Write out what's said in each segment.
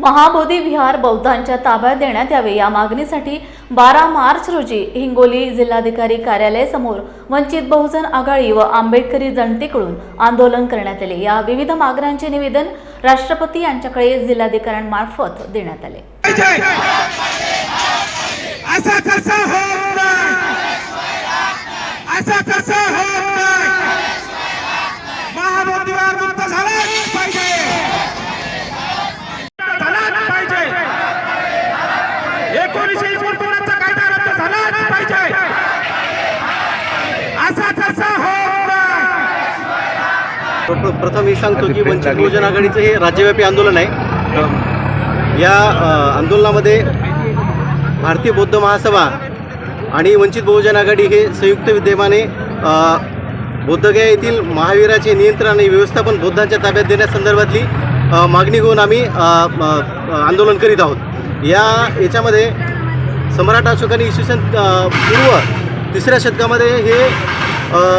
महाबोधी विहार बौद्धांच्या ताब्यात देण्यात यावे या मागणीसाठी 12 मार्च रोजी हिंगोली जिल्हाधिकारी कार्यालय समोर वंचित बहुजन आघाडी व आंबेडकरी जनतेकडून आंदोलन करण्यात आले। या विविध मागण्यांचे निवेदन राष्ट्रपती यांच्याकडे जिल्हाधिकाऱ्यांमार्फत देण्यात आले। प्रथम मी सांगतो की वंचित बहुजन आघाडीचं हे राज्यव्यापी आंदोलन आहे। या आंदोलनामध्ये भारतीय बौद्ध महासभा आणि वंचित बहुजन आघाडी हे संयुक्त विद्यमाने बोधगया येथील महावीराचे नियंत्रण आणि व्यवस्थापन बौद्धांच्या ताब्यात देण्यासंदर्भातली मागणी घेऊन आम्ही आंदोलन करीत आहोत। याच्यामध्ये सम्राट अशोकाने इसवी सन पूर्व 3ऱ्या शतकामध्ये हे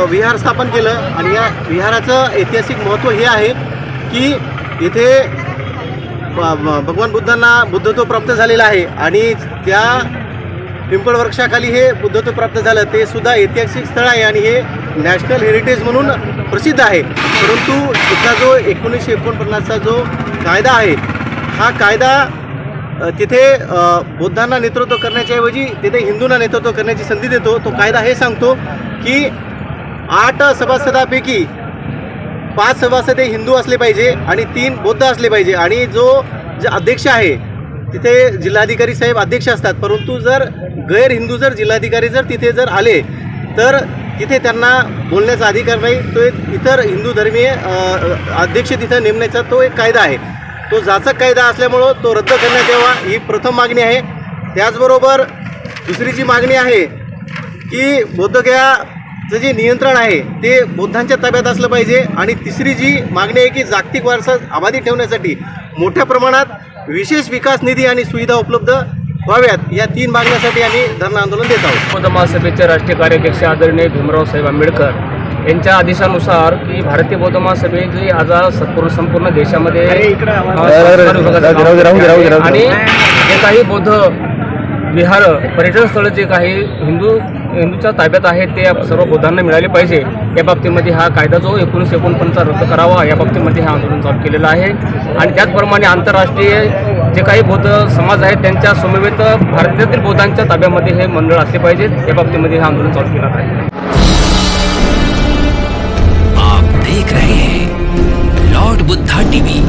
विहार स्थापन केलं आणि या विहाराचं ऐतिहासिक महत्त्व हे आहे की इथे भगवान बुद्धांना बुद्धत्व प्राप्त झालेलं आहे आणि त्या पिंपळ वृक्षाखाली हे बुद्धत्व प्राप्त झालं, ते सुद्धा ऐतिहासिक स्थळ आहे आणि हे नॅशनल हेरिटेज म्हणून प्रसिद्ध आहे। परंतु इथला जो 1949चा जो कायदा आहे, हा कायदा तिथे बौद्धांना नेतृत्व करण्याच्याऐवजी तिथे हिंदूंना नेतृत्व करण्याची संधी देतो। तो कायदा हे सांगतो की 8 सभासदापैकी 5 सभासद हे हिंदू असले पाहिजे आणि 3 बौद्ध असले पाहिजे आणि जो अध्यक्ष आहे तिथे जिल्हाधिकारी साहेब अध्यक्ष असतात। परंतु जर गैर हिंदू जर जिल्हाधिकारी जर तिथे जर आले तर तिथे त्यांना बोलण्याचा अधिकार नाही। तो एक इतर हिंदू धर्मीय अध्यक्ष तिथं नेमण्याचा तो एक कायदा आहे। तो जाचक कायदा असल्यामुळं तो रद्द करण्यात यावा ही प्रथम मागणी आहे। त्याचबरोबर दुसरी जी मागणी आहे की बोधगयाचं जे नियंत्रण आहे ते बौद्धांच्या ताब्यात असलं पाहिजे आणि तिसरी जी मागणी आहे की जागतिक वारसा अबाधित ठेवण्यासाठी मोठ्या प्रमाणात विशेष विकास निधी आणि सुविधा उपलब्ध व्हाव्यात, या 3 मागण्यासाठी आम्ही धरणं आंदोलन देत आहोत। बौद्ध महासभेचे राष्ट्रीय कार्याध्यक्ष आदरणीय भीमराव साहेब आंबेडकर यांच्या आदेशानुसार की भारतीय बौद्ध महासभे जी आज संपूर्ण देशामध्ये आणि जे काही बौद्ध विहार पर्यटन स्थळ जे काही हिंदूच्या ताब्यात आहेत ते सर्व बौद्धांना मिळाले पाहिजे, या बाबतीमध्ये हा कायदा जो 1949 रद्द करावा या बाबतीमध्ये हे आंदोलन चालू केलेलं आहे। आणि त्याचप्रमाणे आंतरराष्ट्रीय जे काही बौद्ध समाज आहेत त्यांच्या समवेत भारतातील बौद्धांच्या ताब्यामध्ये हे मंडळ असले पाहिजेत, या बाबतीमध्ये हे आंदोलन चालू केलं आहे। आप देख रहे हैं लॉर्ड बुद्धा टीवी।